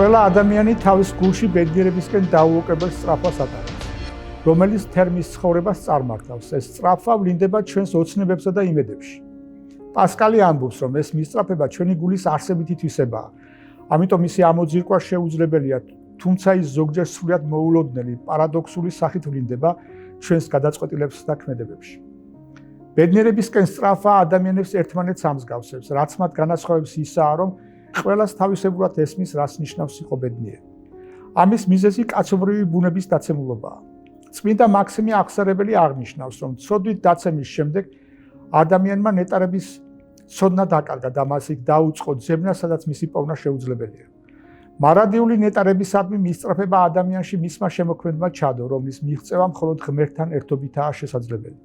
ყველა ადამიანი თავის გულში ბედნიერებისკენ დაუოკებელ სწრაფვას ატარებს, რომელიც თერმის ცხოვრებას წარმართავს. ეს სწრაფვა ვლინდება ჩვენს ოცნებებსა და იმედებში. პასკალი ამბობს, რომ ეს მისწრაფება ჩვენი გულის არსებითი თვისებაა. ამიტომ მისი ამოძირკვა შეუძლებელია, თუმცა ის ზოგჯერ სრულად მოულოდნელი, პარადოქსული სახით ვლინდება ჩვენს გადაწყვეტილებსა და ქმედებებში. ბედნიერებისკენ სწრაფვა ადამიანებს ერთმანეთს ამსგავსებს, რაც მათ განასხვავებს ისაა, რომ ყველას თავისებურად ესმის, რას ნიშნავს იყო ბედნიერი. ამის მიზეზი კაცობრიობის ბუნების დაცემულობაა. წმინდა მაქსიმე აღსარებელი აღნიშნავს, რომ ცოდვით დაცემის შემდეგ ადამიანმა ნეტარების ცოდნა დაკარგა და მას იქ დაუწყო ძებნა, სადაც მისი პოვნა შეუძლებელია. მარადიული ნეტარებისადმი მისწრაფება ადამიანში მისმა შემოქმედმა ჩადო, რომლის მიღწევა მხოლოდ ღმერთთან ერთობითაა შესაძლებელი.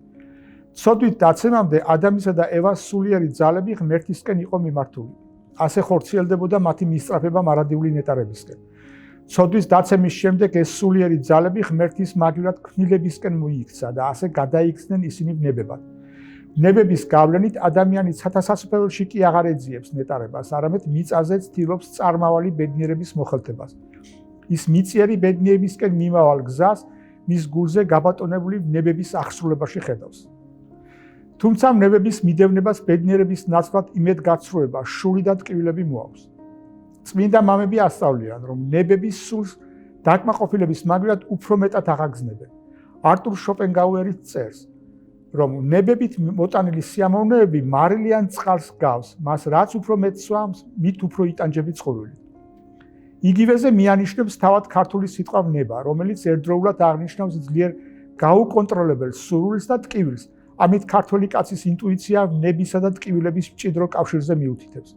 ცოდვით დაცემამდე ადამისა და ევას სულიერი ძალები ღმერთისკენ იყო მიმართული. ასე ხორციელდებოდა მათი მისწრაფება მარადიული ნეტარებისკენ. ცოდვის დაცემის შემდეგ ეს სულიერი ძალები ღმერთის მაგივრად ქმნილებისკენ მოიქცა და ასე გადაიქცნენ ისინი ვნებებად. ვნებების გავლენით ადამიანი ცათასასწრაფოში კი აღარ ეძიებს ნეტარებას, არამედ მიწაზე ცდილობს წარმავალი ბედნიერების მოხელთებას. ის მიწიერი ბედნიერებისკენ მიმავალ გზას მის გულზე გაბატონებული ვნებების აღსრულებაში ხედავს. თუმცა ვნებების მიდევნებას ბედნიერების ნაცვლად იმედგაცრუება, შური და ტკივილები მოაქვს. წმინდა მამები ასწავლიან, რომ ვნებების სულს დაკმაყოფილების მაგივრად უფრო მეტად აღაგზნებენ. არტურ შოპენგაუერი წერს, რომ ვნებებით მოტანილი სიამოვნებები მარილიან წყალს გავს, მას რაც უფრო მეტ სვამს, მით უფრო იტანჯები წყურვილი. იგივეზე მიანიშნებს თავად ქართული სიტყვა ვნება, რომელიც ერთდროულად აღნიშნავს ძლიერ გაუკონტროლებელ სურვილს და ტკივილს. ამით ქართველი კაცის ინტუიცია ვნებისა და ტკივილების მჭიდრო კავშირზე მიუთითებს.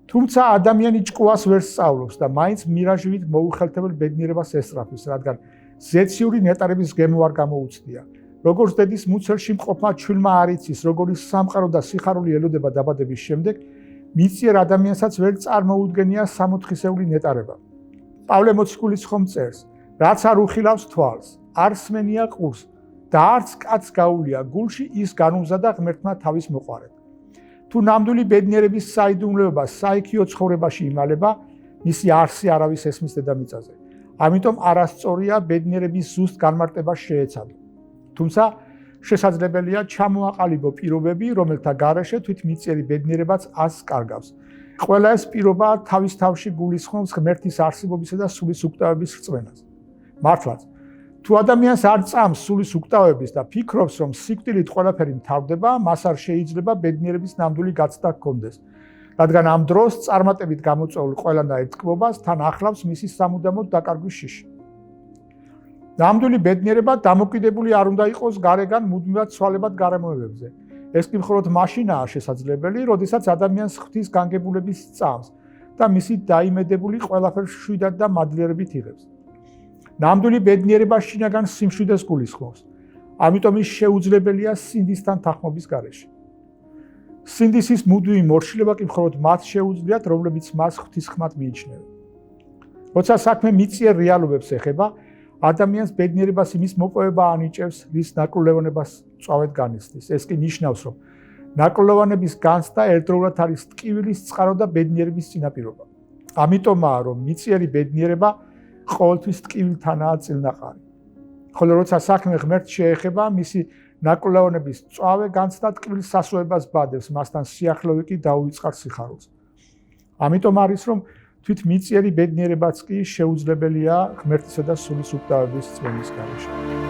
თუმცა ადამიანი ჭკუას ვერ სწავლობს და მაინც მირაჟივით მოუხელთებელ ბედნიერებას ესწრაფის, რადგან ზეციური ნეტარების გემო არ გამოუცდია. როგორც დედის მუცელში მყოფმა ჩვილმა არ იცის, როგორი სამყარო და სიხარული ელოდება დაბადების შემდეგ, მიწიერ ადამიანსაც ვერ წარმოუდგენია სამოთხისეული ნეტარება. პავლე მოციქულის ხომ წერს, რაც არ უხილავს თვალს, არ სმენია ყურს და არც კაცს გაუვლია გულში, ის განუზადა ღმერთმა თავის მოყვარედ. თუ ნამდვილი ბედნიერების საიდუმლოება საიქიო ცხოვრებაში იმალება, მისი არსი არავის ესმის დედამიწაზე. ამიტომ არასწორია ბედნიერების ზუსტ განმარტება შეეცადო. თუმცა შესაძლებელია ჩამოაყალიბო პირობები, რომელთა გარეშე თვით მიწიერი ბედნიერებაც ას კარგავს. ყველა ეს პირობა თავის თავში გულისხმობს ღმერთის არსებობისა და სულის უკტავების რწმენას. მართლაც, თუ ადამიანს არ წამს სულის უკტავების და ფიქრობს, რომ სიკვდილით ყველაფერი მთავრდება, მას არ შეიძლება ბედნიერების ნამდვილი გაცდა ჰქონდეს, რადგან ამ დროს წარმატებით გამოწვეულ ყველანაირ თქმობას თან ახლავს მისი სამუდამოდ დაკარგვის შიში. ნამდვილი ბედნიერება დამოკიდებული არ უნდა იყოს გარეგან მუდმივად ცვალებად გარემოებებზე. ეს კი მხოლოდ მაშინაა შესაძლებელი, როდესაც ადამიანს ღვთის განგებულების წამს და მისი დაიმედებული ყველაფერს შვიდად და მადლიერებით იღებს. ნამდვილი ბედნიერება შინაგან სიმშვიდეს გულისხმობს. ამიტომ ის შეუძლებელია სინდისთან თანხმობის გარეშე. სინდისის მუდმივი მორჩილება კი მხოლოდ მათ შეუძლიათ, რომლებიც მას ღვთის ხმად მიიჩნევენ. როცა საქმე მიწიერ რეალობებს ეხება, ადამიანს ბედნიერებას იმის მოპოვება ანიჭებს, რის ნაკრულევანებას წავედ განიცდის. ეს კი ნიშნავს, რომ ნაკრულევანების განცდა ერთდროულად არის ტკივილის, წყარო და ბედნიერების წინაპირობა. ამიტომაა, რომ მიწიერი ბედნიერება ყოველთვის ტკივილთანაა წილნაყარი. ხოლო როცა საქმე ღმერთს შეეხება, მისი ნაკრულევანების წავე განცდა ტკივილს სასუებას ბადებს, მასთან სიახლოვე კი დაუვიწყარ სიხარულს. ამიტომ არის, რომ თვით მიწიერი ბედნიერებაც კი შეუძლებელია ღმერთისა და სულის უკტავების რწმენის გარეშე.